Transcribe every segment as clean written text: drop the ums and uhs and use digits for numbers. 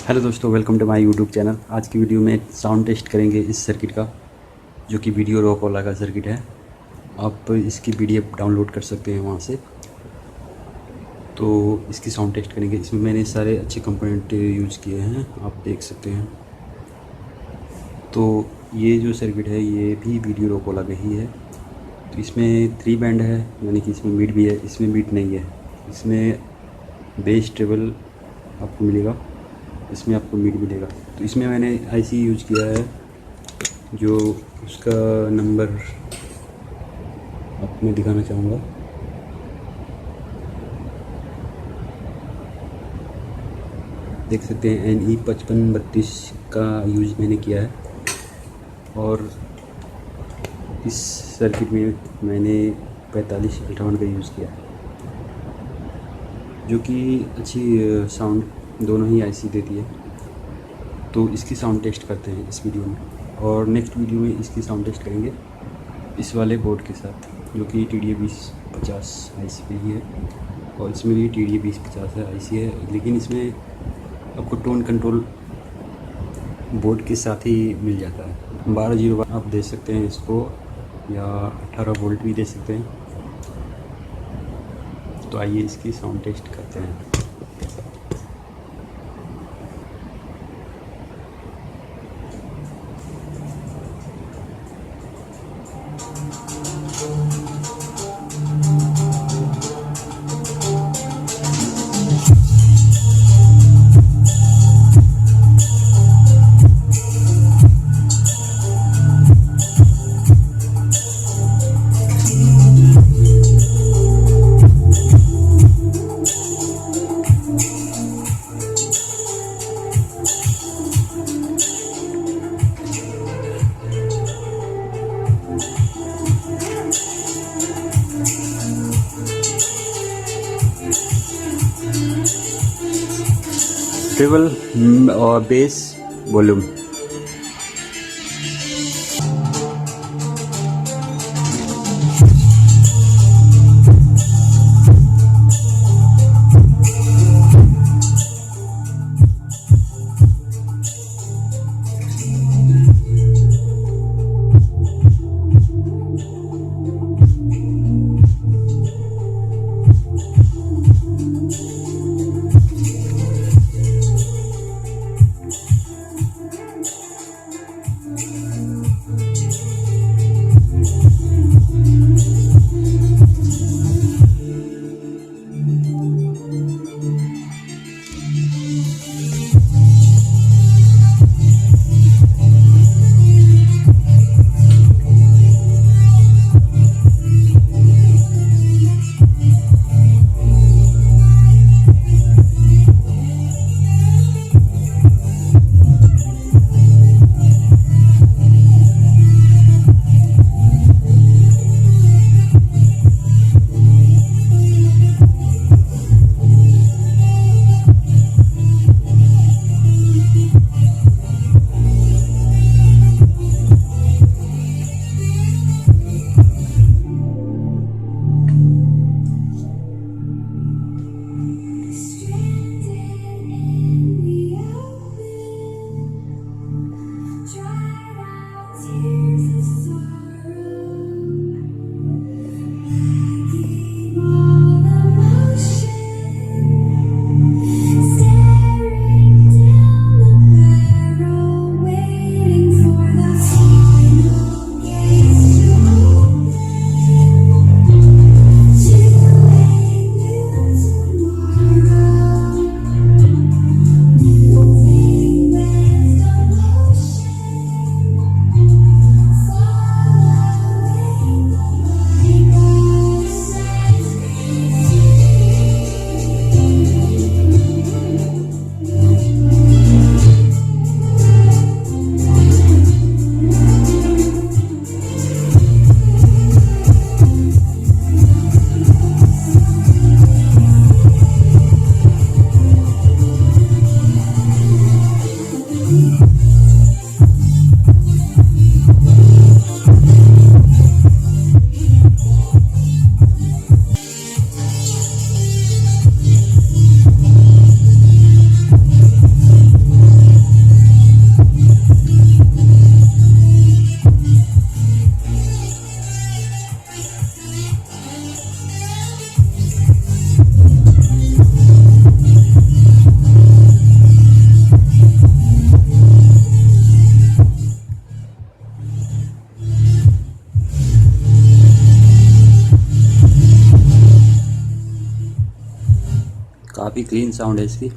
Hello दोस्तों, welcome to my YouTube channel. आज की वीडियो में साउंड टेस्ट करेंगे इस सर्किट का, जो कि वीडियो रॉकोला का सर्किट है। आप इसकी पीडीएफ डाउनलोड कर सकते हैं वहाँ से। तो इसकी साउंड टेस्ट करेंगे। इसमें मैंने सारे अच्छे कंपोनेंट यूज़ किए हैं, आप देख सकते हैं। तो ये जो सर्किट है ये भी वीडियो रॉकोला का ही है। तो इसमें 3 बैंड है, यानी कि इसमें मिड भी है, इसमें मिड नहीं है। इसमें बेस ट्रेबल आपको मिलेगा, इसमें आपको मिड मिलेगा। तो इसमें मैंने आईसी यूज़ किया है, जो उसका नंबर आपको मैं दिखाना चाहूँगा। देख सकते हैं NE 5532 का यूज़ मैंने किया है। और इस सर्किट में मैंने 4558 का यूज़ किया है, जो कि अच्छी साउंड दोनों ही आईसी देती है। तो इसकी साउंड टेस्ट करते हैं इस वीडियो में, और नेक्स्ट वीडियो में इसकी साउंड टेस्ट करेंगे इस वाले बोर्ड के साथ, जो कि TDA 2050 आईसी पे ही है। और इसमें भी TDA 2050 है आईसी है, लेकिन इसमें आपको टोन कंट्रोल बोर्ड के साथ ही मिल जाता है। 1201 आप दे सकते हैं इसको, या 18 वोल्ट भी दे सकते हैं। तो आइए इसकी साउंड टेस्ट करते हैं। ट्रिबल और बेस वॉल्यूम। काफ़ी क्लीन साउंड है इसकी।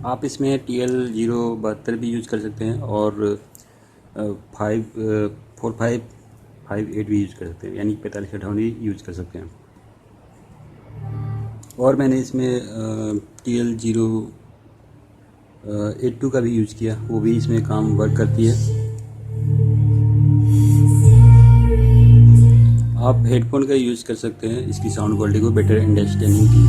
आप इसमें TL072 भी यूज़ कर सकते हैं और 4558 भी यूज़ कर सकते हैं, यानी 4558 भी यूज़ कर सकते हैं। और मैंने इसमें TL082 का भी यूज़ किया, वो भी इसमें काम वर्क करती है। आप हेडफोन का यूज़ कर सकते हैं इसकी साउंड क्वालिटी को बेटर अंडरस्टैंडिंग के लिए।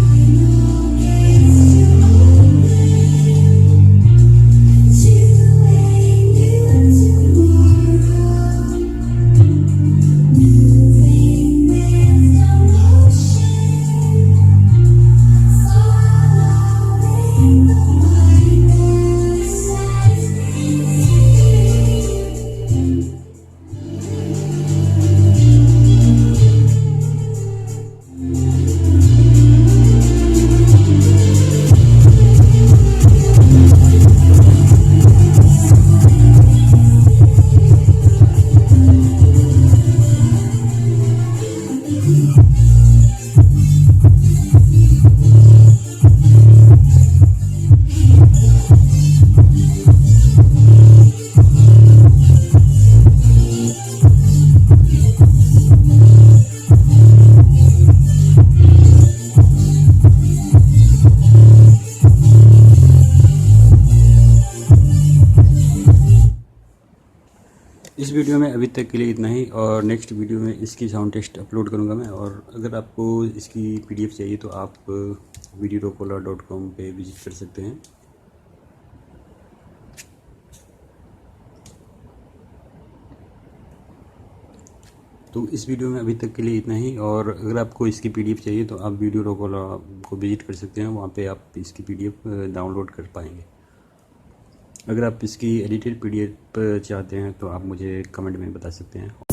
इस वीडियो में अभी तक के लिए इतना ही, और नेक्स्ट वीडियो में इसकी साउंड टेस्ट अपलोड करूंगा मैं। और अगर आपको इसकी PDF चाहिए तो आप videorockola.com पे विज़िट कर सकते हैं। तो इस वीडियो में अभी तक के लिए इतना ही, और अगर आपको इसकी PDF चाहिए तो आप videorockola को विज़िट कर सकते हैं, वहाँ पे आप इसकी PDF डाउनलोड कर पाएंगे। अगर आप इसकी एडिटेड PDF चाहते हैं तो आप मुझे कमेंट में बता सकते हैं।